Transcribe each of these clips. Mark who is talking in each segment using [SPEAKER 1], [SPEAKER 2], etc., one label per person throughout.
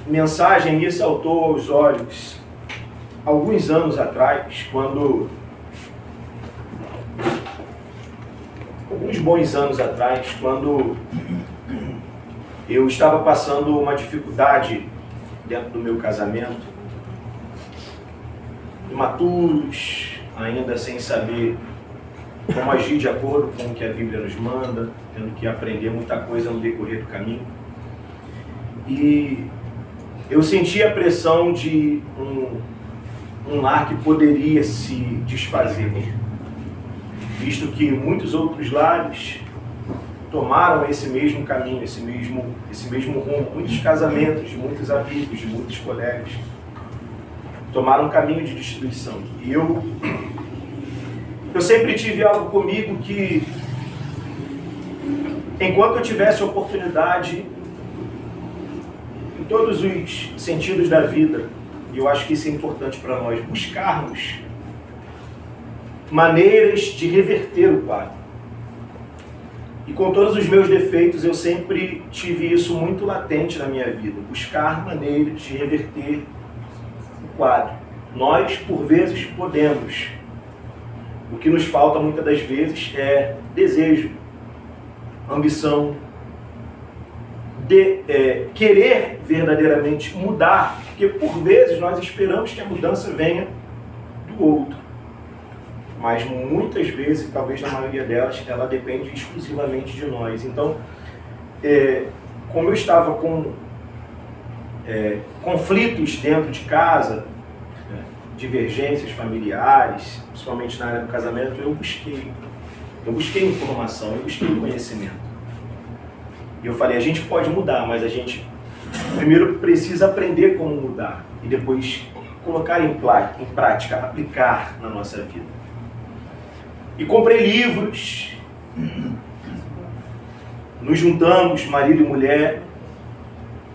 [SPEAKER 1] mensagem me saltou aos olhos alguns anos atrás, alguns bons anos atrás, quando eu estava passando uma dificuldade dentro do meu casamento, imaturos, ainda sem saber como agir de acordo com o que a Bíblia nos manda, tendo que aprender muita coisa no decorrer do caminho. E eu senti a pressão de um lar que poderia se desfazer, visto que muitos outros lares tomaram esse mesmo caminho, esse mesmo rumo. Muitos casamentos, de muitos amigos, de muitos colegas, tomaram um caminho de destruição. E eu sempre tive algo comigo que, enquanto eu tivesse oportunidade, em todos os sentidos da vida, e eu acho que isso é importante para nós, buscarmos maneiras de reverter o quadro. E com todos os meus defeitos, eu sempre tive isso muito latente na minha vida, buscar maneiras de reverter o quadro. Nós, por vezes, podemos. O que nos falta muitas das vezes é desejo, ambição, de querer verdadeiramente mudar, porque por vezes nós esperamos que a mudança venha do outro, mas muitas vezes, talvez na maioria delas, ela depende exclusivamente de nós. Então, como eu estava com conflitos dentro de casa, divergências familiares, principalmente na área do casamento, eu busquei informação, eu busquei conhecimento. E eu falei, a gente pode mudar, mas a gente primeiro precisa aprender como mudar e depois colocar em prática, aplicar na nossa vida. E comprei livros, nos juntamos, marido e mulher,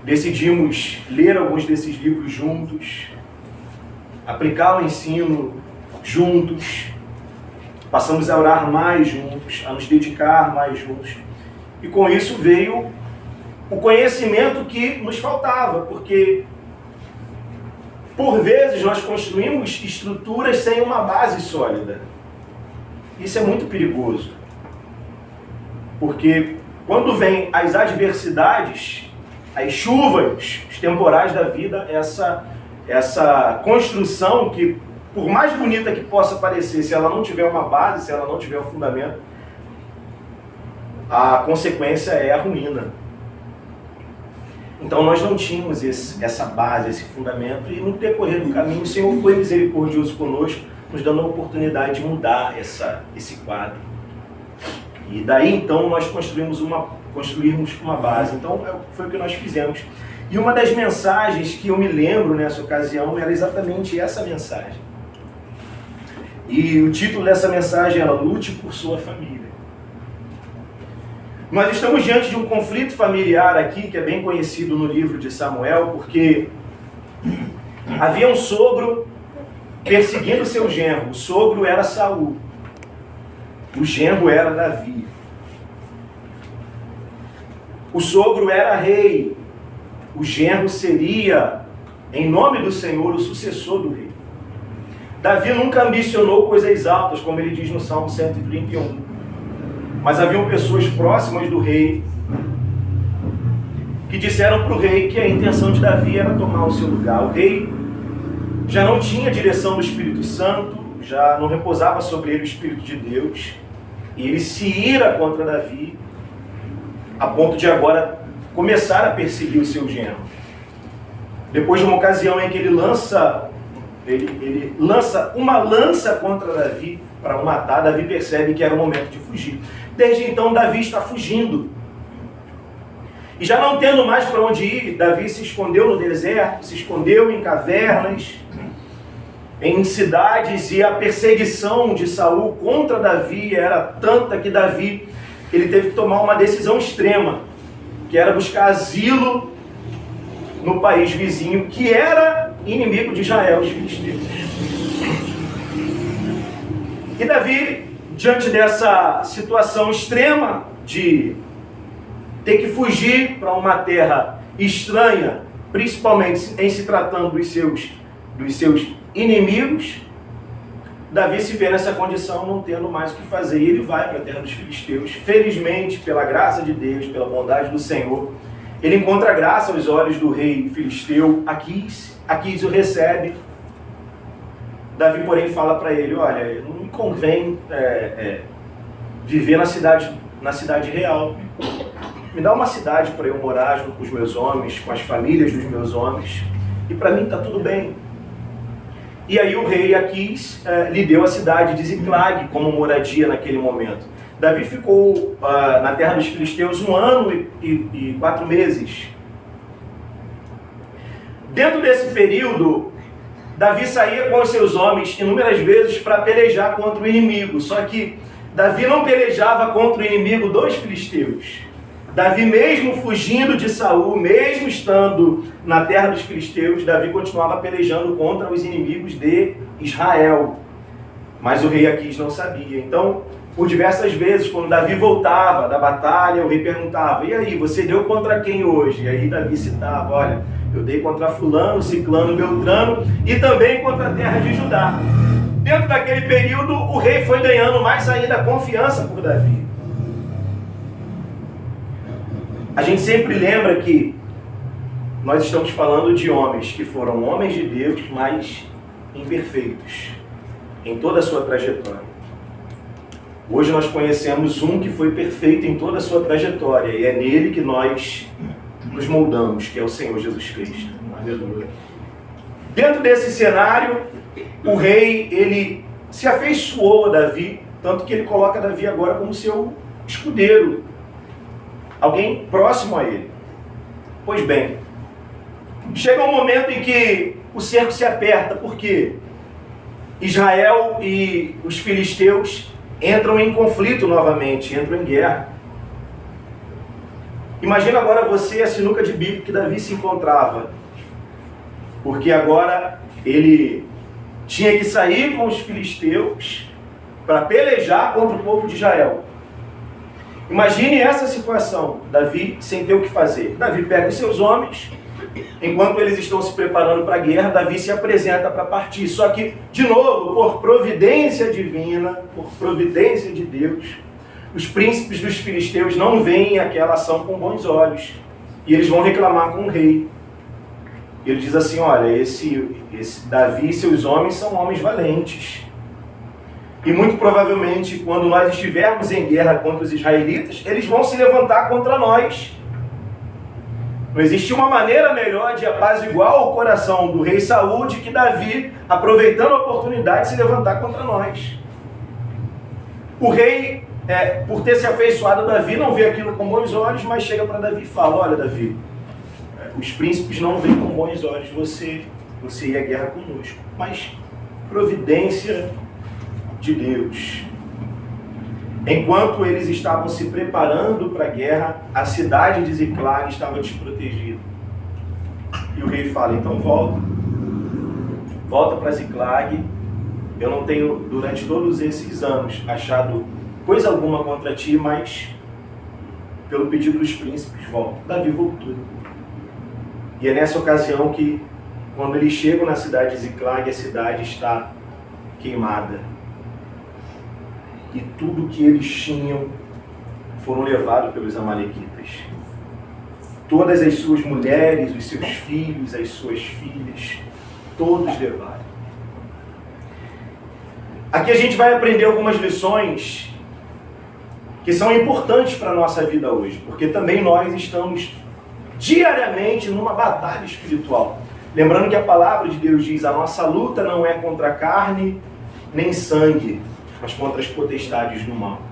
[SPEAKER 1] decidimos ler alguns desses livros juntos, aplicar o ensino juntos, passamos a orar mais juntos, a nos dedicar mais juntos. E com isso veio o conhecimento que nos faltava, porque por vezes nós construímos estruturas sem uma base sólida. Isso é muito perigoso, porque quando vem as adversidades, as chuvas, os temporais da vida, essa construção que, por mais bonita que possa parecer, se ela não tiver uma base, se ela não tiver um fundamento, a consequência é a ruína. Então nós não tínhamos essa base, esse fundamento, e no decorrer do caminho o Senhor foi misericordioso conosco, nos dando a oportunidade de mudar esse quadro. E daí então nós construímos uma base. Então foi o que nós fizemos. E uma das mensagens que eu me lembro nessa ocasião era exatamente essa mensagem. E o título dessa mensagem era Lute por Sua Família. Nós estamos diante de um conflito familiar aqui, que é bem conhecido no livro de Samuel, porque havia um sogro perseguindo seu genro. O sogro era Saul. O genro era Davi. O sogro era rei. O genro seria, em nome do Senhor, o sucessor do rei. Davi nunca ambicionou coisas altas, como ele diz no Salmo 131. Mas haviam pessoas próximas do rei que disseram para o rei que a intenção de Davi era tomar o seu lugar. O rei já não tinha direção do Espírito Santo, já não repousava sobre ele o Espírito de Deus, e ele se ira contra Davi, a ponto de agora começar a perseguir o seu genro. Depois de uma ocasião em que ele lança uma lança contra Davi para o matar, Davi percebe que era o momento de fugir. Desde então Davi está fugindo. E já não tendo mais para onde ir, Davi se escondeu no deserto, se escondeu em cavernas, em cidades, e a perseguição de Saul contra Davi era tanta que Davi ele teve que tomar uma decisão extrema, que era buscar asilo no país vizinho, que era inimigo de Israel, os filisteus. E Davi, diante dessa situação extrema de ter que fugir para uma terra estranha, principalmente em se tratando dos seus inimigos, Davi se vê nessa condição, não tendo mais o que fazer, e ele vai para a terra dos filisteus. Felizmente, pela graça de Deus, pela bondade do Senhor, ele encontra graça aos olhos do rei filisteu, Aquis o recebe. Davi, porém, fala para ele, olha, não me convém viver na cidade real. Me dá uma cidade para eu morar junto com os meus homens, com as famílias dos meus homens, e para mim está tudo bem. E aí o rei Aquis lhe deu a cidade de Ziclag como moradia naquele momento. Davi ficou na terra dos filisteus 1 ano e 4 meses. Dentro desse período, Davi saía com os seus homens inúmeras vezes para pelejar contra o inimigo. Só que Davi não pelejava contra o inimigo dos filisteus. Davi, mesmo fugindo de Saul, mesmo estando na terra dos filisteus, Davi continuava pelejando contra os inimigos de Israel. Mas o rei Aquis não sabia. Então, por diversas vezes, quando Davi voltava da batalha, o rei perguntava, e aí, você deu contra quem hoje? E aí Davi citava, olha, eu dei contra fulano, ciclano, beltrano, e também contra a terra de Judá. Dentro daquele período, o rei foi ganhando mais ainda confiança por Davi. A gente sempre lembra que nós estamos falando de homens que foram homens de Deus, mas imperfeitos em toda a sua trajetória. Hoje nós conhecemos um que foi perfeito em toda a sua trajetória, e é nele que nós nos moldamos, que é o Senhor Jesus Cristo. Aleluia. Dentro desse cenário, o rei, ele se afeiçoou a Davi, tanto que ele coloca Davi agora como seu escudeiro, alguém próximo a ele. Pois bem, chega um momento em que o cerco se aperta, porque Israel e os filisteus entram em conflito novamente, entram em guerra. Imagina agora você a sinuca de bico que Davi se encontrava, porque agora ele tinha que sair com os filisteus para pelejar contra o povo de Israel. Imagine essa situação, Davi sem ter o que fazer. Davi pega os seus homens, enquanto eles estão se preparando para a guerra, Davi se apresenta para partir. Só que, de novo, por providência divina, por providência de Deus, os príncipes dos filisteus não veem aquela ação com bons olhos. E eles vão reclamar com o rei. Ele diz assim, olha, esse Davi e seus homens são homens valentes. E muito provavelmente, quando nós estivermos em guerra contra os israelitas, eles vão se levantar contra nós. Não existe uma maneira melhor de apaziguar o coração do rei Saul de que Davi, aproveitando a oportunidade, se levantar contra nós. O rei, por ter se afeiçoado a Davi, não vê aquilo com bons olhos, mas chega para Davi e fala, olha Davi, os príncipes não veem com bons olhos você ir à guerra conosco, mas providência de Deus. Enquanto eles estavam se preparando para a guerra, a cidade de Ziclag estava desprotegida. E o rei fala, então volta para Ziclag. Eu não tenho, durante todos esses anos, achado coisa alguma contra ti, mas pelo pedido dos príncipes, volta. Davi voltou. E é nessa ocasião que, quando eles chegam na cidade de Ziclag, a cidade está queimada. E tudo que eles tinham foram levados pelos amalequitas. Todas as suas mulheres, os seus filhos, as suas filhas, todos levaram. Aqui a gente vai aprender algumas lições que são importantes para a nossa vida hoje, porque também nós estamos diariamente numa batalha espiritual. Lembrando que a palavra de Deus diz, a nossa luta não é contra a carne nem sangue, mas contra as potestades do mal.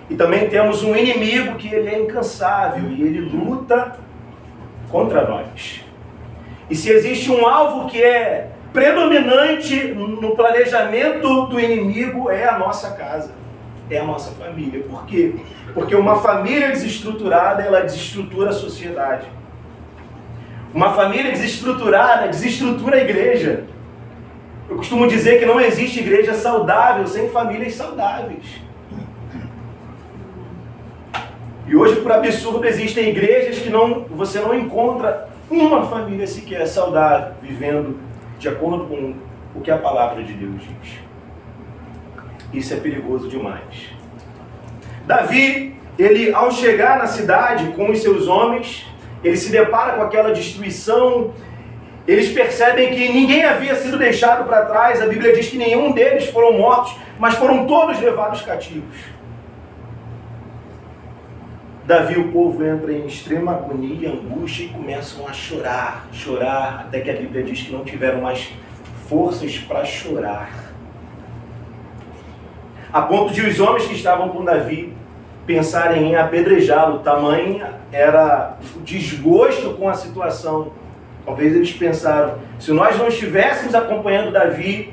[SPEAKER 1] E também temos um inimigo que ele é incansável e ele luta contra nós. E se existe um alvo que é predominante no planejamento do inimigo, é a nossa casa, é a nossa família. Por quê? Porque uma família desestruturada, ela desestrutura a sociedade. Uma família desestruturada desestrutura a igreja. Eu costumo dizer que não existe igreja saudável sem famílias saudáveis. E hoje, por absurdo, existem igrejas que você não encontra uma família sequer saudável, vivendo de acordo com o que a palavra de Deus diz. Isso é perigoso demais. Davi, ele ao chegar na cidade com os seus homens, ele se depara com aquela destruição. Eles percebem que ninguém havia sido deixado para trás. A Bíblia diz que nenhum deles foram mortos, mas foram todos levados cativos. Davi, o povo entra em extrema agonia, angústia e começam a chorar, até que a Bíblia diz que não tiveram mais forças para chorar. A ponto de os homens que estavam com Davi pensarem em apedrejá-lo. Tamanho era o desgosto com a situação. Talvez eles pensaram, se nós não estivéssemos acompanhando Davi,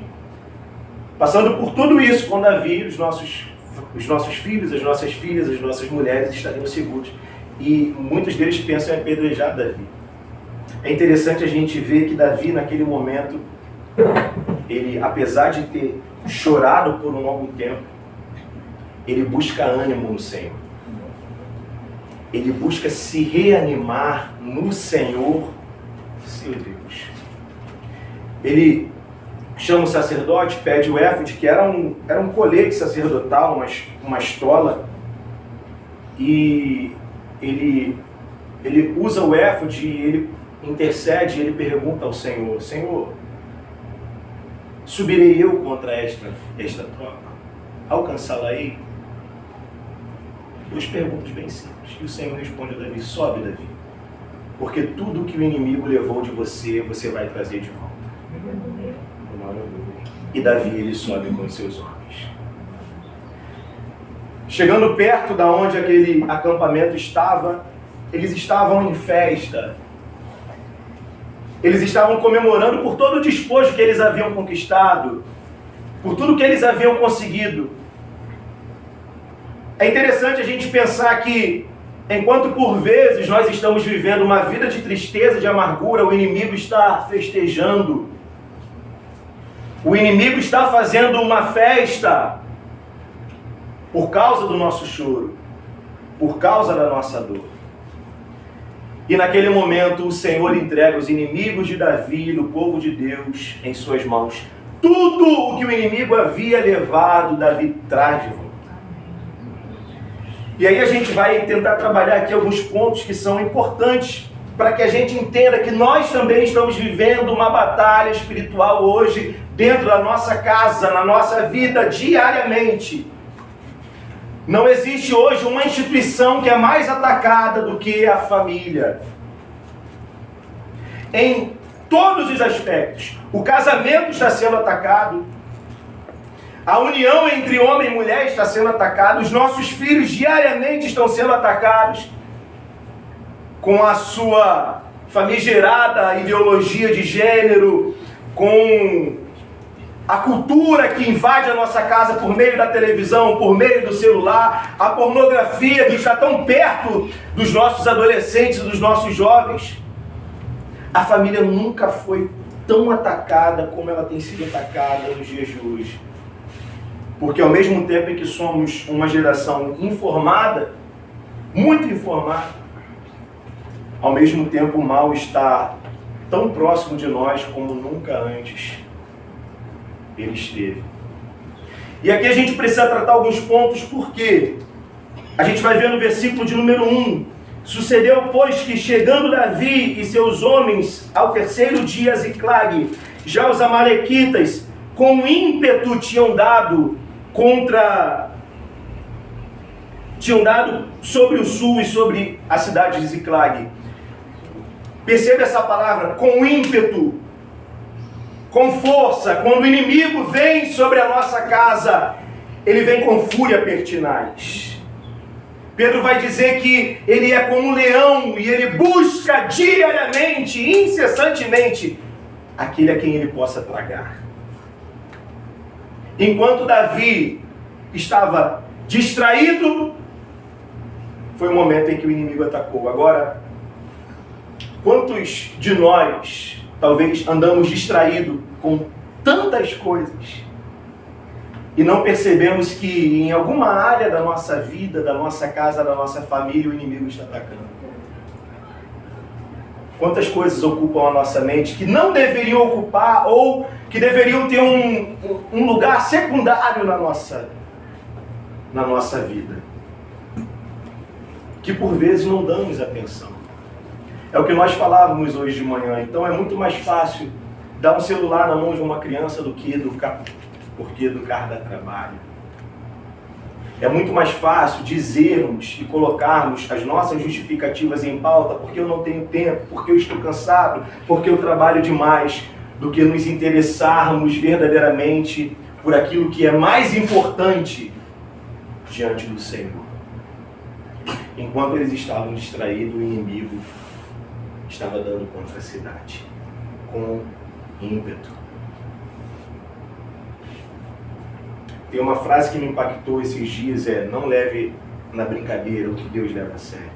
[SPEAKER 1] passando por tudo isso com Davi, os nossos filhos, as nossas filhas, as nossas mulheres estariam seguros. E muitos deles pensam em apedrejar Davi. É interessante a gente ver que Davi, naquele momento, ele, apesar de ter chorado por um longo tempo, ele busca ânimo no Senhor. Ele busca se reanimar no Senhor, seu Deus. Ele chama o sacerdote, pede o éfode, que era um colete sacerdotal, uma estola, e ele usa o éfode, ele intercede, ele pergunta ao Senhor: Senhor, subirei eu contra esta tropa? Alcançá-la-ei? Duas perguntas bem simples. E o Senhor responde a Davi: sobe, Davi, porque tudo que o inimigo levou de você, você vai trazer de volta. E Davi, ele sobe com os seus homens. Chegando perto da onde aquele acampamento estava, eles estavam em festa. Eles estavam comemorando por todo o despojo que eles haviam conquistado, por tudo que eles haviam conseguido. É interessante a gente pensar que, enquanto por vezes nós estamos vivendo uma vida de tristeza, de amargura, o inimigo está festejando. O inimigo está fazendo uma festa por causa do nosso choro, por causa da nossa dor. E naquele momento o Senhor entrega os inimigos de Davi, do povo de Deus, em suas mãos. Tudo o que o inimigo havia levado, Davi traz de volta. E aí a gente vai tentar trabalhar aqui alguns pontos que são importantes para que a gente entenda que nós também estamos vivendo uma batalha espiritual hoje, dentro da nossa casa, na nossa vida, diariamente. Não existe hoje uma instituição que é mais atacada do que a família. Em todos os aspectos. O casamento está sendo atacado. A união entre homem e mulher está sendo atacada. Os nossos filhos diariamente estão sendo atacados com a sua famigerada ideologia de gênero, com a cultura que invade a nossa casa por meio da televisão, por meio do celular, a pornografia que está tão perto dos nossos adolescentes e dos nossos jovens. A família nunca foi tão atacada como ela tem sido atacada nos dias de hoje. Porque ao mesmo tempo em que somos uma geração informada, muito informada, ao mesmo tempo o mal está tão próximo de nós como nunca antes ele esteve. E aqui a gente precisa tratar alguns pontos, porque a gente vai ver no versículo de número 1. Sucedeu, pois, que chegando Davi e seus homens ao terceiro dia a Ziclague, já os amalequitas com ímpeto tinham dado sobre o sul e sobre a cidade de Ziclague. Perceba essa palavra, com ímpeto, com força. Quando o inimigo vem sobre a nossa casa, ele vem com fúria pertinaz. Pedro vai dizer que ele é como um leão e ele busca diariamente, incessantemente, aquele a quem ele possa tragar. Enquanto Davi estava distraído, foi o momento em que o inimigo atacou. Agora, quantos de nós talvez andamos distraídos com tantas coisas e não percebemos que em alguma área da nossa vida, da nossa casa, da nossa família, o inimigo está atacando? Quantas coisas ocupam a nossa mente que não deveriam ocupar ou que deveriam ter um lugar secundário na nossa vida. Que por vezes não damos atenção. É o que nós falávamos hoje de manhã. Então é muito mais fácil dar um celular na mão de uma criança do que educar, porque educar dá trabalho. É muito mais fácil dizermos e colocarmos as nossas justificativas em pauta porque eu não tenho tempo, porque eu estou cansado, porque eu trabalho demais, do que nos interessarmos verdadeiramente por aquilo que é mais importante diante do Senhor. Enquanto eles estavam distraídos, o inimigo estava dando contra a cidade, com ímpeto. Tem uma frase que me impactou esses dias, não leve na brincadeira o que Deus leva a sério.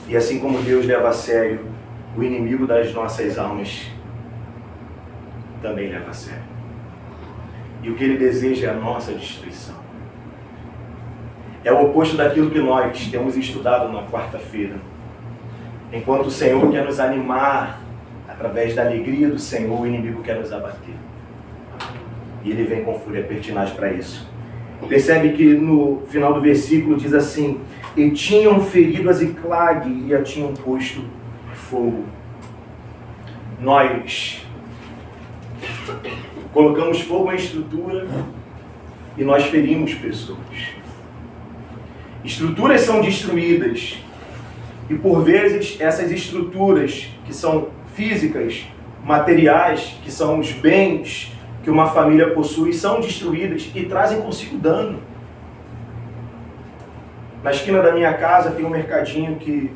[SPEAKER 1] E assim como Deus leva a sério, o inimigo das nossas almas também leva a sério. E o que ele deseja é a nossa destruição. É o oposto daquilo que nós temos estudado na quarta-feira. Enquanto o Senhor quer nos animar, através da alegria do Senhor, o inimigo quer nos abater. E ele vem com fúria pertinaz para isso. Percebe que no final do versículo diz assim: e tinham ferido a Ziclag e a tinham posto fogo. Nós colocamos fogo em estrutura e nós ferimos pessoas. Estruturas são destruídas e por vezes essas estruturas que são físicas, materiais, que são os bens que uma família possui, são destruídas e trazem consigo dano. Na esquina da minha casa tem um mercadinho que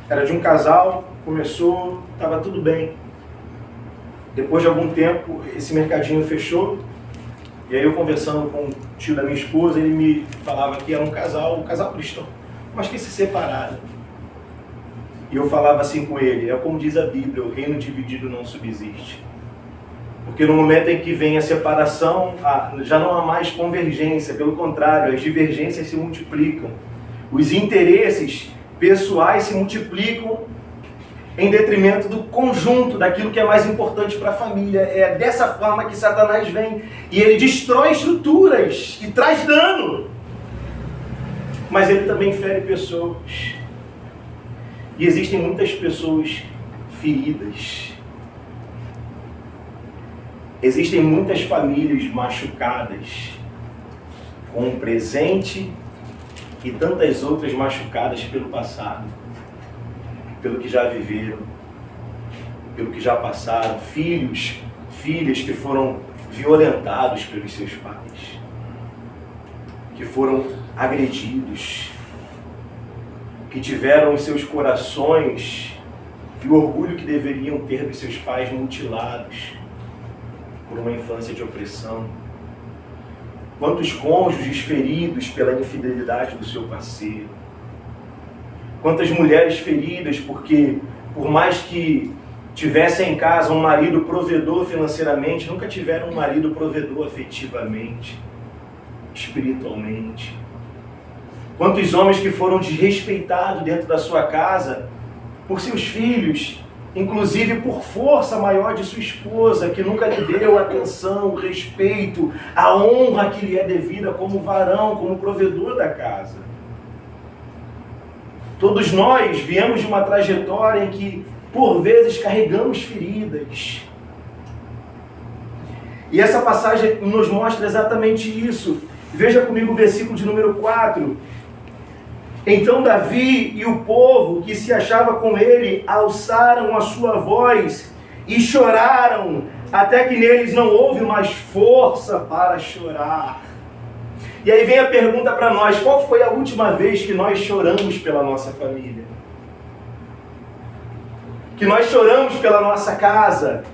[SPEAKER 1] era de um casal, começou, estava tudo bem. Depois de algum tempo, esse mercadinho fechou, e aí eu conversando com o tio da minha esposa, ele me falava que era um casal cristão, mas que se separaram. E eu falava assim com ele: é como diz a Bíblia, o reino dividido não subsiste. Porque no momento em que vem a separação, já não há mais convergência, pelo contrário, as divergências se multiplicam. Os interesses pessoais se multiplicam em detrimento do conjunto, daquilo que é mais importante para a família. É dessa forma que Satanás vem e ele destrói estruturas e traz dano. Mas ele também fere pessoas. E existem muitas pessoas feridas. Existem muitas famílias machucadas com o presente e tantas outras machucadas pelo passado, pelo que já viveram, pelo que já passaram, filhos, filhas que foram violentados pelos seus pais, que foram agredidos, que tiveram os seus corações e o orgulho que deveriam ter dos seus pais mutilados por uma infância de opressão. Quantos cônjuges feridos pela infidelidade do seu parceiro. Quantas mulheres feridas porque, por mais que tivessem em casa um marido provedor financeiramente, nunca tiveram um marido provedor afetivamente, espiritualmente. Quantos homens que foram desrespeitados dentro da sua casa por seus filhos, inclusive por força maior de sua esposa, que nunca lhe deu atenção, o respeito, a honra que lhe é devida como varão, como provedor da casa. Todos nós viemos de uma trajetória em que, por vezes, carregamos feridas. E essa passagem nos mostra exatamente isso. Veja comigo o versículo de número 4. Então Davi e o povo que se achava com ele alçaram a sua voz e choraram, até que neles não houve mais força para chorar. E aí vem a pergunta para nós: qual foi a última vez que nós choramos pela nossa família? Que nós choramos pela nossa casa?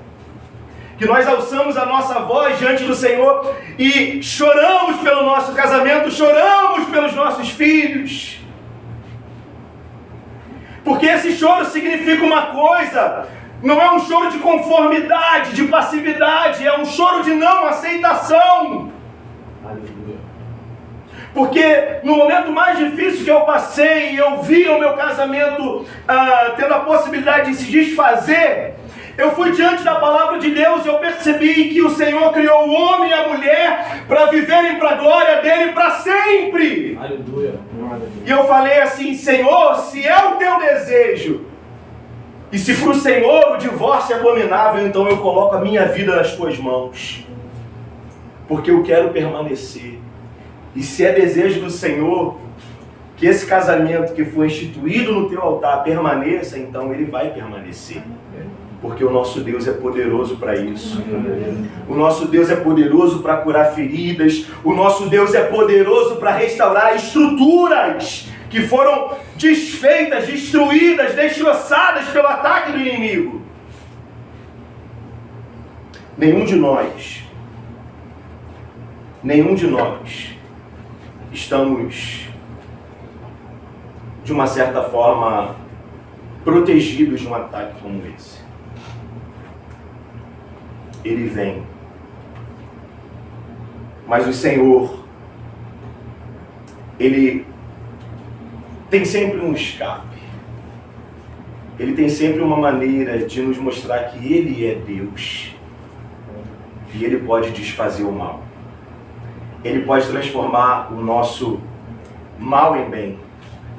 [SPEAKER 1] Que nós alçamos a nossa voz diante do Senhor e choramos pelo nosso casamento, choramos pelos nossos filhos? Porque esse choro significa uma coisa, não é um choro de conformidade, de passividade, é um choro de não aceitação. Aleluia. Porque no momento mais difícil que eu passei, eu vi o meu casamento tendo a possibilidade de se desfazer, eu fui diante da palavra de Deus e eu percebi que o Senhor criou o homem e a mulher para viverem para a glória dele para sempre.
[SPEAKER 2] Aleluia.
[SPEAKER 1] E eu falei assim: Senhor, se é o teu desejo, e se para o Senhor o divórcio é abominável, então eu coloco a minha vida nas tuas mãos, porque eu quero permanecer. E se é desejo do Senhor que esse casamento que foi instituído no teu altar permaneça, então ele vai permanecer. Porque o nosso Deus é poderoso para isso. O nosso Deus é poderoso para curar feridas. O nosso Deus é poderoso para restaurar estruturas que foram desfeitas, destruídas, destroçadas pelo ataque do inimigo. Nenhum de nós estamos, de uma certa forma, protegidos de um ataque como esse. Ele vem. Mas o Senhor, Ele tem sempre um escape. Ele tem sempre uma maneira de nos mostrar que Ele é Deus. E Ele pode desfazer o mal. Ele pode transformar o nosso mal em bem.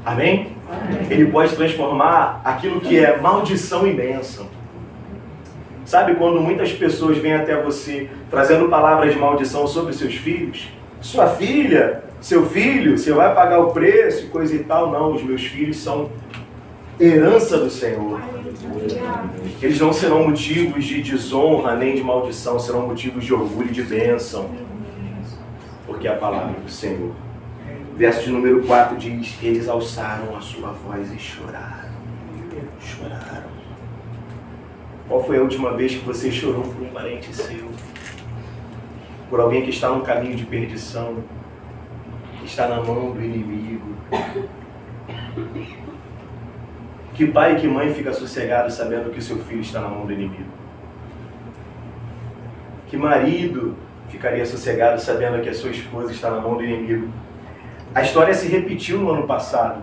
[SPEAKER 1] Amém? Amém. Ele pode transformar aquilo que é maldição em bênção. Sabe quando muitas pessoas vêm até você trazendo palavras de maldição sobre seus filhos? Sua filha, seu filho, você vai pagar o preço e coisa e tal. Não, os meus filhos são herança do Senhor. Eles não serão motivos de desonra nem de maldição, serão motivos de orgulho e de bênção. Porque é a palavra do Senhor. Verso de número 4 diz: eles alçaram a sua voz e choraram. Choraram. Qual foi a última vez que você chorou por um parente seu? Por alguém que está no caminho de perdição? Que está na mão do inimigo? Que pai e que mãe fica sossegado sabendo que o seu filho está na mão do inimigo? Que marido ficaria sossegado sabendo que a sua esposa está na mão do inimigo? A história se repetiu no ano passado.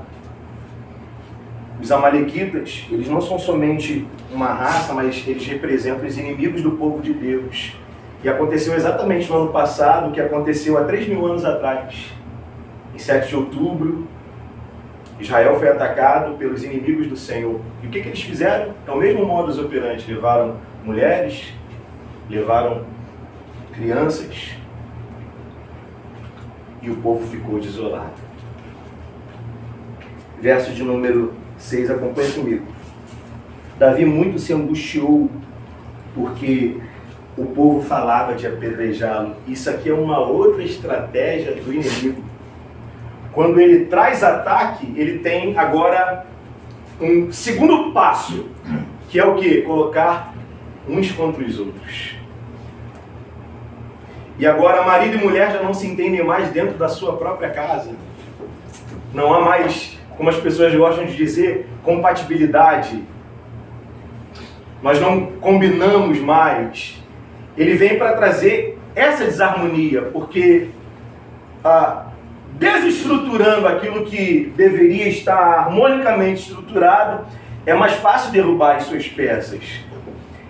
[SPEAKER 1] Os amalequitas, eles não são somente uma raça, mas eles representam os inimigos do povo de Deus. E aconteceu exatamente no ano passado o que aconteceu há 3.000 anos atrás. Em 7 de outubro, Israel foi atacado pelos inimigos do Senhor. E o que eles fizeram? É o mesmo modus operandi. Levaram mulheres, levaram crianças, e o povo ficou desolado. Verso de número 6, acompanha comigo. Davi muito se angustiou, porque o povo falava de apedrejá-lo. Isso aqui é uma outra estratégia do inimigo. Quando ele traz ataque, ele tem agora um segundo passo, que é o quê? Colocar uns contra os outros. E agora marido e mulher já não se entendem mais dentro da sua própria casa. Não há mais, como as pessoas gostam de dizer, compatibilidade. Nós não combinamos mais. Ele vem para trazer essa desarmonia, porque desestruturando aquilo que deveria estar harmonicamente estruturado, é mais fácil derrubar as suas peças.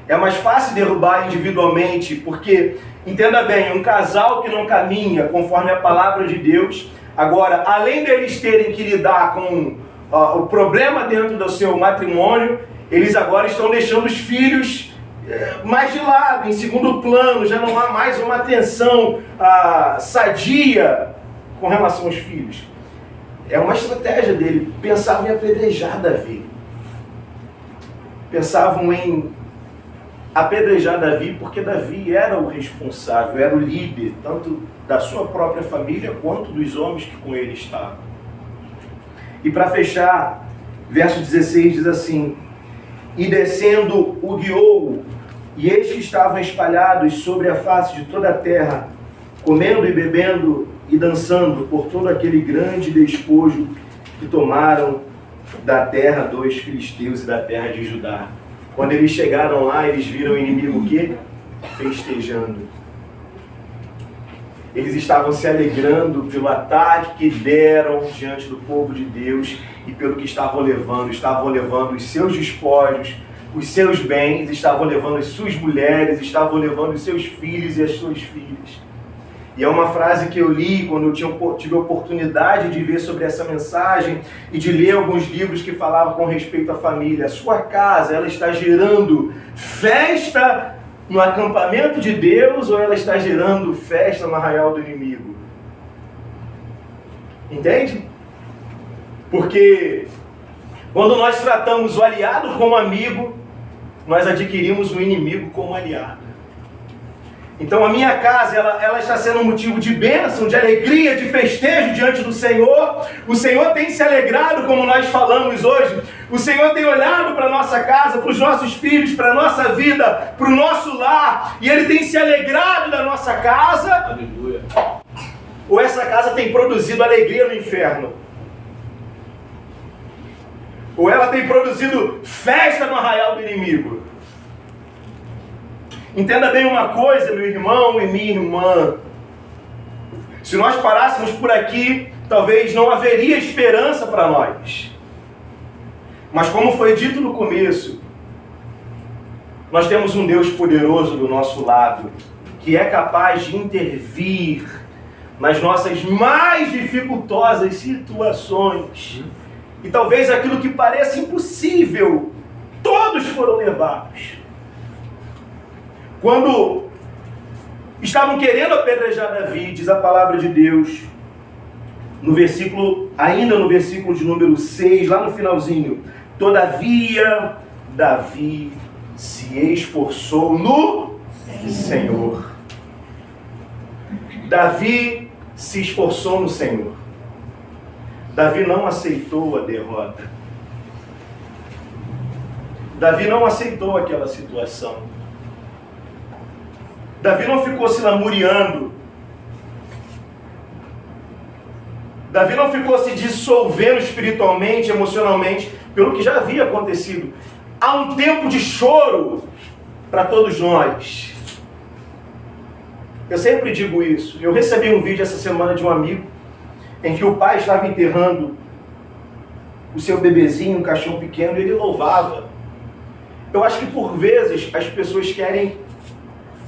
[SPEAKER 1] É mais fácil derrubar individualmente, porque, entenda bem, um casal que não caminha conforme a palavra de Deus, agora, além deles terem que lidar com o problema dentro do seu matrimônio, eles agora estão deixando os filhos mais de lado, em segundo plano, já não há mais uma atenção sadia com relação aos filhos. É uma estratégia dele. Pensavam em apedrejar Davi. Pensavam em apedrejar Davi porque Davi era o responsável, era o líder, tanto da sua própria família quanto dos homens que com ele estavam. E para fechar, verso 16 diz assim: e descendo o guiou, e eis que estavam espalhados sobre a face de toda a terra, comendo e bebendo e dançando por todo aquele grande despojo que tomaram da terra dos filisteus e da terra de Judá. Quando eles chegaram lá, eles viram o inimigo o quê? Festejando. Eles estavam se alegrando pelo ataque que deram diante do povo de Deus e pelo que estavam levando os seus despojos, os seus bens, estavam levando as suas mulheres, estavam levando os seus filhos e as suas filhas. E é uma frase que eu li quando eu tive a oportunidade de ver sobre essa mensagem e de ler alguns livros que falavam com respeito à família. A sua casa, ela está gerando festa no acampamento de Deus ou ela está gerando festa no arraial do inimigo? Entende? Porque quando nós tratamos o aliado como amigo, nós adquirimos o inimigo como aliado. Então a minha casa, ela está sendo um motivo de bênção, de alegria, de festejo diante do Senhor. O Senhor tem se alegrado, como nós falamos hoje. O Senhor tem olhado para a nossa casa, para os nossos filhos, para a nossa vida, para o nosso lar. E Ele tem se alegrado da nossa casa.
[SPEAKER 2] Aleluia.
[SPEAKER 1] Ou essa casa tem produzido alegria no inferno? Ou ela tem produzido festa no arraial do inimigo? Entenda bem uma coisa, meu irmão e minha irmã. Se nós parássemos por aqui, talvez não haveria esperança para nós. Mas como foi dito no começo, nós temos um Deus poderoso do nosso lado, que é capaz de intervir nas nossas mais dificultosas situações. E talvez aquilo que pareça impossível, todos foram levados. Quando estavam querendo apedrejar Davi, diz a palavra de Deus, ainda no versículo de número 6, lá no finalzinho, todavia Davi se esforçou no Senhor. Davi se esforçou no Senhor. Davi não aceitou a derrota. Davi não aceitou aquela situação. Davi não ficou se lamuriando. Davi não ficou se dissolvendo espiritualmente, emocionalmente, pelo que já havia acontecido. Há um tempo de choro para todos nós. Eu sempre digo isso. Eu recebi um vídeo essa semana de um amigo em que o pai estava enterrando o seu bebezinho, um cachorro pequeno, e ele louvava. Eu acho que por vezes as pessoas querem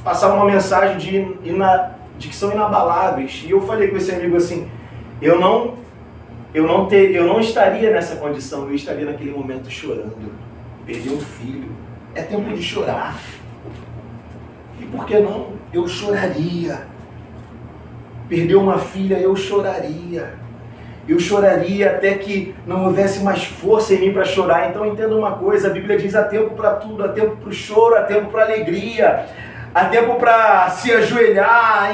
[SPEAKER 1] passar uma mensagem de que são inabaláveis. E eu falei com esse amigo assim, eu não estaria nessa condição, eu estaria naquele momento chorando. Perdi um filho. É tempo de chorar. E por que não? Eu choraria. Perdeu uma filha, eu choraria. Eu choraria até que não houvesse mais força em mim para chorar. Então entenda uma coisa, a Bíblia diz há tempo para tudo, há tempo para o choro, há tempo para a alegria. Há tempo para se ajoelhar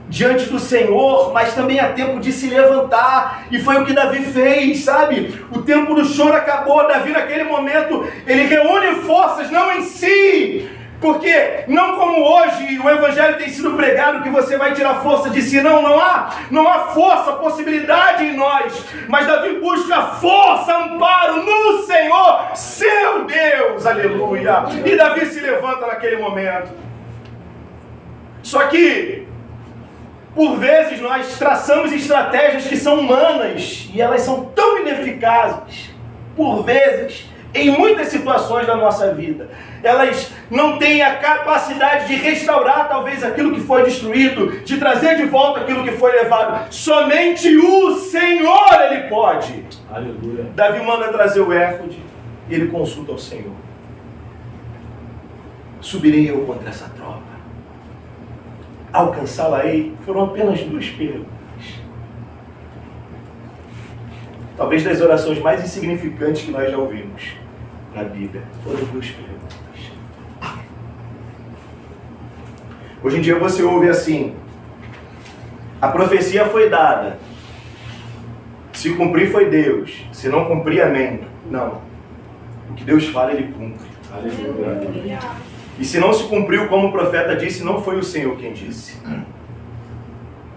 [SPEAKER 1] diante do Senhor, mas também há tempo de se levantar. E foi o que Davi fez, sabe? O tempo do choro acabou. Davi naquele momento, ele reúne forças, não em si. Porque não como hoje o Evangelho tem sido pregado que você vai tirar força de si. Não há força, possibilidade em nós. Mas Davi busca força, amparo no Senhor, seu Deus. Aleluia. E Davi se levanta naquele momento. Só que, por vezes, nós traçamos estratégias que são humanas. E elas são tão ineficazes. Por vezes, em muitas situações da nossa vida, elas não têm a capacidade de restaurar talvez aquilo que foi destruído, de trazer de volta aquilo que foi levado. Somente o Senhor, Ele pode.
[SPEAKER 2] Aleluia.
[SPEAKER 1] Davi manda trazer o éfode e ele consulta ao Senhor. Subirei eu contra essa tropa? Alcançá-la-ei? Foram apenas 2 perguntas. Talvez das orações mais insignificantes que nós já ouvimos na Bíblia. Foram 2 perguntas. Hoje em dia você ouve assim: a profecia foi dada, se cumprir foi Deus, se não cumprir, amém. Não, o que Deus fala, Ele cumpre. Aleluia. E se não se cumpriu como o profeta disse, não foi o Senhor quem disse.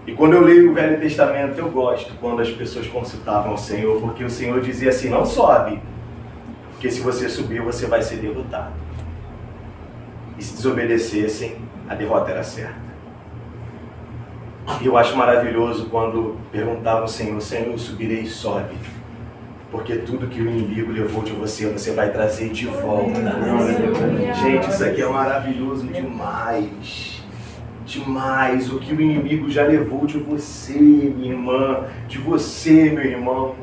[SPEAKER 1] E quando eu leio o Velho Testamento, eu gosto quando as pessoas consultavam o Senhor, porque o Senhor dizia assim: não sobe, porque se você subir, você vai ser derrotado. e se desobedecessem, a derrota era certa. E eu acho maravilhoso quando perguntava ao Senhor, Senhor, eu subirei e sobe, porque tudo que o inimigo levou de você, você vai trazer de volta. Gente, isso aqui é maravilhoso demais. Demais. O que o inimigo já levou de você, minha irmã, de você, meu irmão.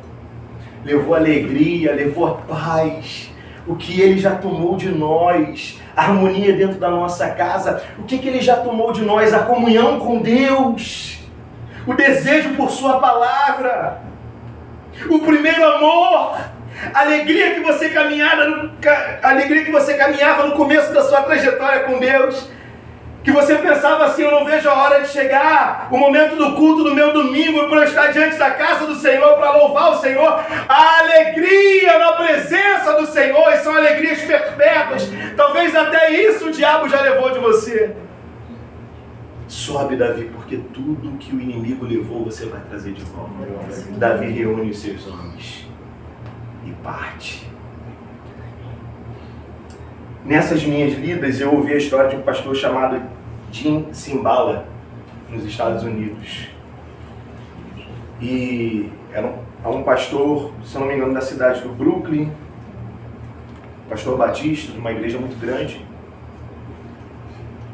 [SPEAKER 1] Levou alegria, levou a paz. O que ele já tomou de nós, a harmonia dentro da nossa casa. O que ele já tomou de nós? A comunhão com Deus, o desejo por sua palavra, o primeiro amor, a alegria que você caminhava no começo da sua trajetória com Deus. Que você pensava assim, eu não vejo a hora de chegar o momento do culto do meu domingo para eu estar diante da casa do Senhor, para louvar o Senhor. A alegria na presença do Senhor, e são alegrias perpétuas. Talvez até isso o diabo já levou de você. Sobe, Davi, porque tudo que o inimigo levou você vai trazer de volta. Davi reúne os seus homens e parte. Nessas minhas lidas, eu ouvi a história de um pastor chamado Jim Cymbala, nos Estados Unidos. E era um pastor, se não me engano, da cidade do Brooklyn, pastor batista, de uma igreja muito grande.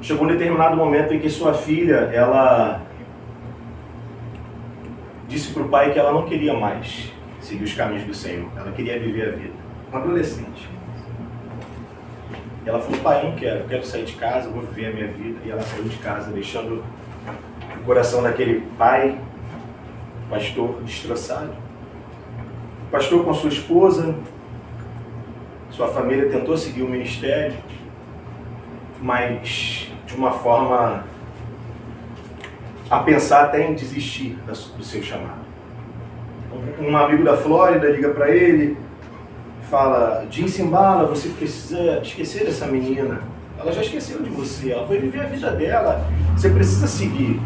[SPEAKER 1] Chegou um determinado momento em que sua filha, ela disse para o pai que ela não queria mais seguir os caminhos do Senhor, ela queria viver a vida. Uma adolescente. Ela falou, pai, não quero, eu quero sair de casa, eu vou viver a minha vida. E ela saiu de casa, deixando o coração daquele pai, pastor, destroçado. O pastor com sua esposa, sua família tentou seguir o ministério, mas de uma forma a pensar até em desistir do seu chamado. Um amigo da Flórida liga para ele, fala, Jim Cymbala, você precisa esquecer dessa menina. Ela já esqueceu de você, ela foi viver a vida dela. Você precisa seguir.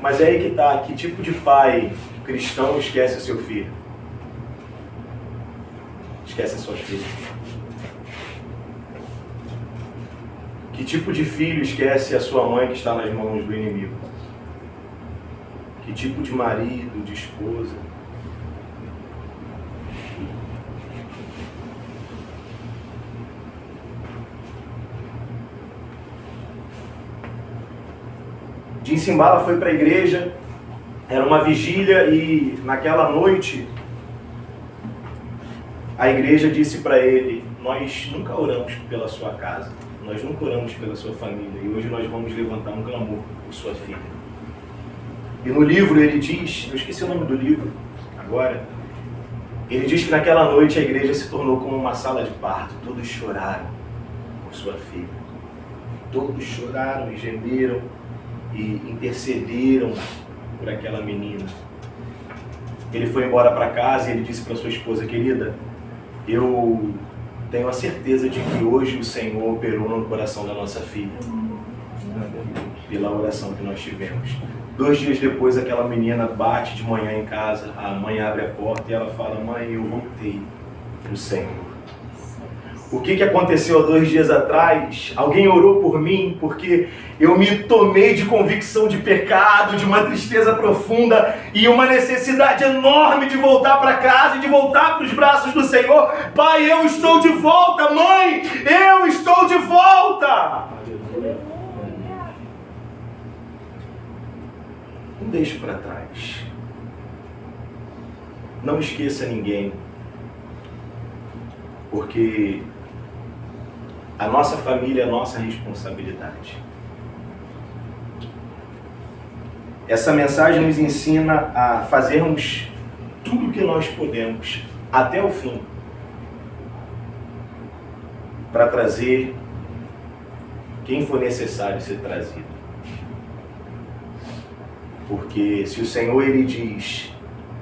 [SPEAKER 1] Mas é aí que está, que tipo de pai cristão esquece o seu filho? Esquece a sua filha. Que tipo de filho esquece a sua mãe que está nas mãos do inimigo? Que tipo de marido, de esposa? Jim Cymbala foi para a igreja, era uma vigília e naquela noite a igreja disse para ele, nós nunca oramos pela sua casa, nós nunca oramos pela sua família e hoje nós vamos levantar um clamor por sua filha. E no livro ele diz, eu esqueci o nome do livro agora, ele diz que naquela noite a igreja se tornou como uma sala de parto, todos choraram por sua filha, todos choraram e gemeram e intercederam por aquela menina. Ele foi embora para casa e ele disse para sua esposa, querida, eu tenho a certeza de que hoje o Senhor operou no coração da nossa filha, pela oração que nós tivemos. 2 dias depois, aquela menina bate de manhã em casa, a mãe abre a porta e ela fala, mãe, eu voltei para o Senhor. O que aconteceu há 2 dias atrás? Alguém orou por mim porque eu me tomei de convicção de pecado, de uma tristeza profunda e uma necessidade enorme de voltar para casa e de voltar para os braços do Senhor. Pai, eu estou de volta. Mãe, eu estou de volta. Não deixe para trás. Não esqueça ninguém. Porque a nossa família é a nossa responsabilidade. Essa mensagem nos ensina a fazermos tudo o que nós podemos até o fim para trazer quem for necessário ser trazido. Porque se o Senhor ele diz,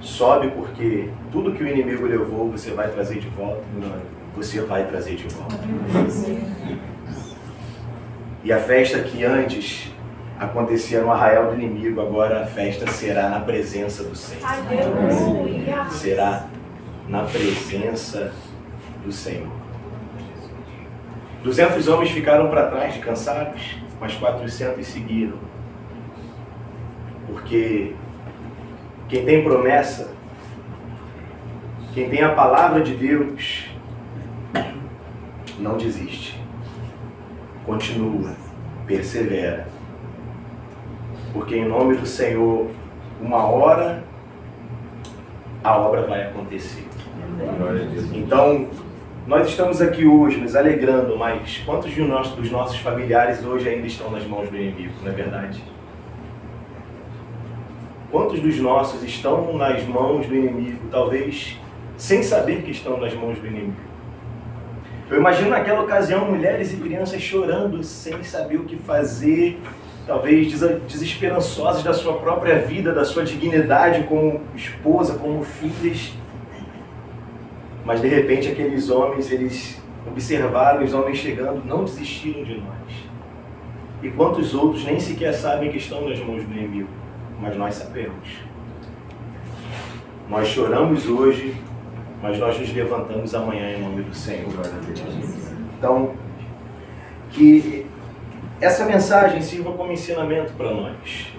[SPEAKER 1] sobe porque tudo que o inimigo levou você vai trazer de volta, você vai trazer de volta. E a festa que antes acontecia no arraial do inimigo, agora a festa será na presença do Senhor. Será na presença do Senhor. 200 homens ficaram para trás de cansados, mas 400 seguiram. Porque quem tem promessa, quem tem a palavra de Deus, não desiste. Continua, persevera. Porque em nome do Senhor, uma hora a obra vai acontecer. Então, nós estamos aqui hoje nos alegrando, mas quantos dos nossos familiares hoje ainda estão nas mãos do inimigo, não é verdade? Quantos dos nossos estão nas mãos do inimigo, talvez sem saber que estão nas mãos do inimigo? Eu imagino naquela ocasião mulheres e crianças chorando sem saber o que fazer, talvez desesperançosas da sua própria vida, da sua dignidade como esposa, como filhas. Mas de repente aqueles homens, eles observaram os homens chegando, não desistiram de nós. E quantos outros nem sequer sabem que estão nas mãos do inimigo, mas nós sabemos. Nós choramos hoje, mas nós nos levantamos amanhã em nome do Senhor. Então, que essa mensagem sirva como ensinamento para nós,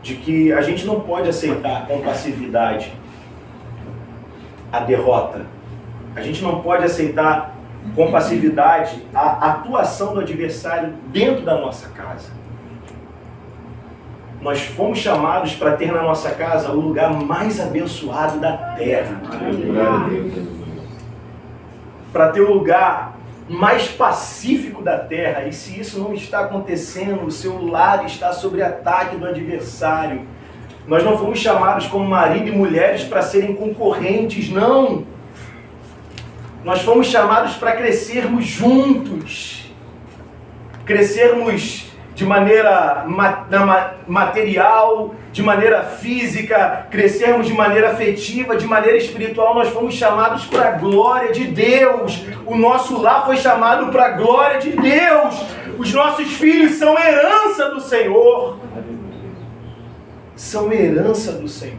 [SPEAKER 1] de que a gente não pode aceitar com passividade a derrota. A gente não pode aceitar com passividade a atuação do adversário dentro da nossa casa. Nós fomos chamados para ter na nossa casa o lugar mais abençoado da terra. Para ter o lugar mais pacífico da terra. E se isso não está acontecendo, o seu lar está sob ataque do adversário. Nós não fomos chamados como marido e mulheres para serem concorrentes, não. Nós fomos chamados para crescermos juntos. Crescermos de maneira material, de maneira física, crescermos de maneira afetiva, de maneira espiritual. Nós fomos chamados para a glória de Deus. O nosso lar foi chamado para a glória de Deus. Os nossos filhos são herança do Senhor. São herança do Senhor.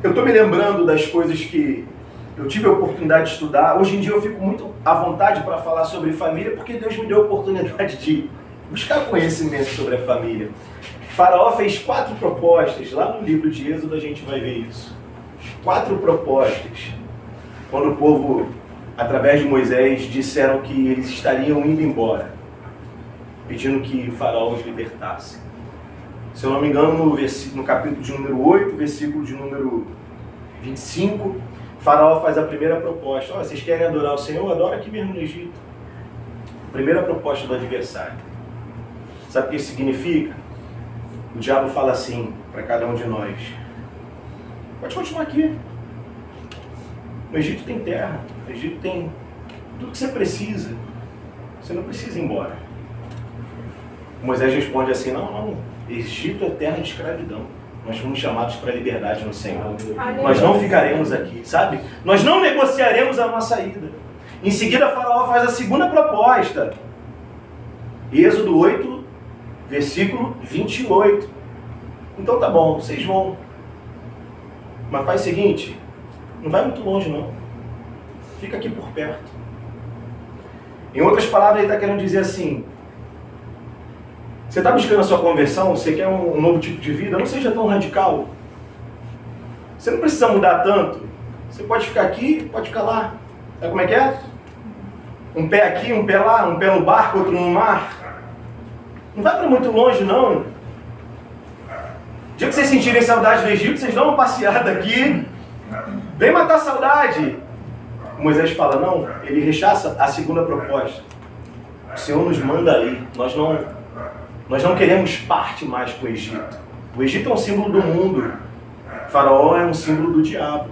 [SPEAKER 1] Eu estou me lembrando das coisas que eu tive a oportunidade de estudar. Hoje em dia eu fico muito à vontade para falar sobre família, porque Deus me deu a oportunidade de buscar conhecimento sobre a família. Faraó fez 4 propostas. Lá no livro de Êxodo a gente vai ver isso. 4 propostas. Quando o povo, através de Moisés, disseram que eles estariam indo embora, pedindo que o Faraó os libertasse. Se eu não me engano, no capítulo de número 8, versículo de número 25, Faraó faz a primeira proposta. Vocês querem adorar o Senhor? Adora aqui mesmo no Egito. Primeira proposta do adversário. Sabe o que isso significa? O diabo fala assim para cada um de nós: pode continuar aqui. No Egito tem terra, no Egito tem tudo que você precisa. Você não precisa ir embora. Moisés responde assim: não, Egito é terra de escravidão. Nós fomos chamados para a liberdade no Senhor. Nós não ficaremos aqui, sabe? Nós não negociaremos a nossa ida. Em seguida, Faraó faz a segunda proposta. Êxodo 8, versículo 28. Então tá bom, vocês vão. Mas faz o seguinte, não vai muito longe não. Fica aqui por perto. Em outras palavras, ele está querendo dizer assim: você está buscando a sua conversão? Você quer um novo tipo de vida? Não seja tão radical. Você não precisa mudar tanto. Você pode ficar aqui, pode ficar lá. Sabe como é que é? Um pé aqui, um pé lá, um pé no barco, outro no mar. Não vai para muito longe, não. O dia que vocês sentirem saudade do Egito, vocês dão uma passeada aqui. Vem matar a saudade. Moisés fala: não, ele rechaça a segunda proposta. O Senhor nos manda aí. Nós não queremos parte mais com o Egito. O Egito é um símbolo do mundo. Faraó é um símbolo do diabo.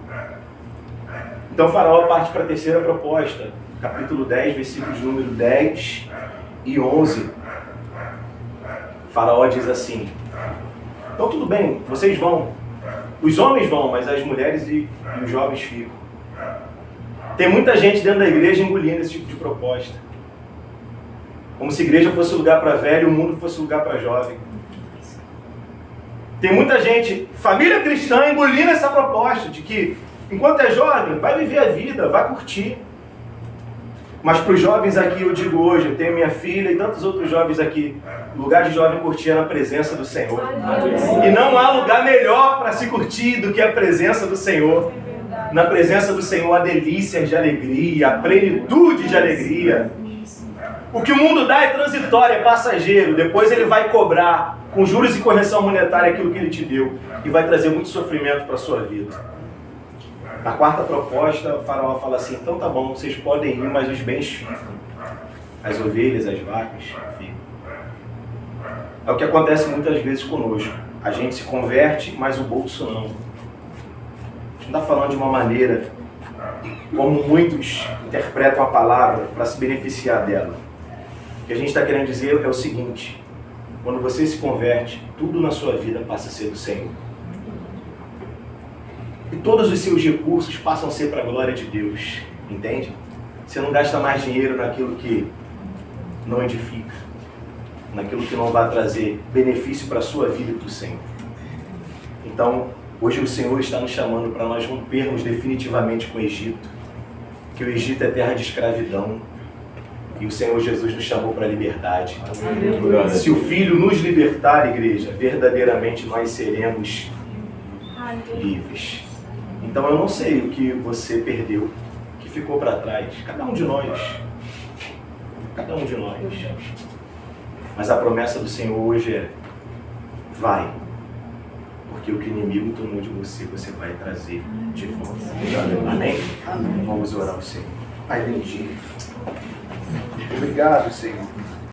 [SPEAKER 1] Então Faraó parte para a terceira proposta. Capítulo 10, versículos número 10 e 11. Faraó diz assim: então tudo bem, vocês vão. Os homens vão, mas as mulheres e os jovens ficam. Tem muita gente dentro da igreja engolindo esse tipo de proposta. Como se a igreja fosse lugar para velho e o mundo fosse lugar para jovem. Tem muita gente, família cristã, engolindo essa proposta de que Enquanto é jovem, vai viver a vida, vai curtir. Mas para os jovens aqui, eu digo hoje, eu tenho minha filha e tantos outros jovens aqui, lugar de jovem curtir é na presença do Senhor. E não há lugar melhor para se curtir do que a presença do Senhor. Na presença do Senhor há delícias de alegria, a plenitude de alegria. O que o mundo dá é transitório, é passageiro. Depois ele vai cobrar, com juros e correção monetária, aquilo que ele te deu. E vai trazer muito sofrimento para a sua vida. Na quarta proposta, o faraó fala assim, então tá bom, vocês podem ir, mas os bens ficam. As ovelhas, as vacas ficam. É o que acontece muitas vezes conosco. A gente se converte, mas o bolso não. A gente não está falando de uma maneira como muitos interpretam a palavra para se beneficiar dela. O que a gente está querendo dizer é o seguinte, quando você se converte, tudo na sua vida passa a ser do Senhor. E todos os seus recursos passam a ser para a glória de Deus, entende? Você não gasta mais dinheiro naquilo que não edifica, naquilo que não vai trazer benefício para a sua vida e para o Senhor. Então, hoje o Senhor está nos chamando para nós rompermos definitivamente com o Egito, que o Egito é terra de escravidão, e o Senhor Jesus nos chamou para a liberdade. Se o Filho nos libertar, igreja, verdadeiramente nós seremos livres. Então eu não sei o que você perdeu, o que ficou para trás. Cada um de nós. Cada um de nós. Mas a promessa do Senhor hoje é, vai. Porque o que o inimigo tomou de você, você vai trazer de volta. Amém? Amém? Vamos orar ao Senhor. Pai bendito. Obrigado, Senhor.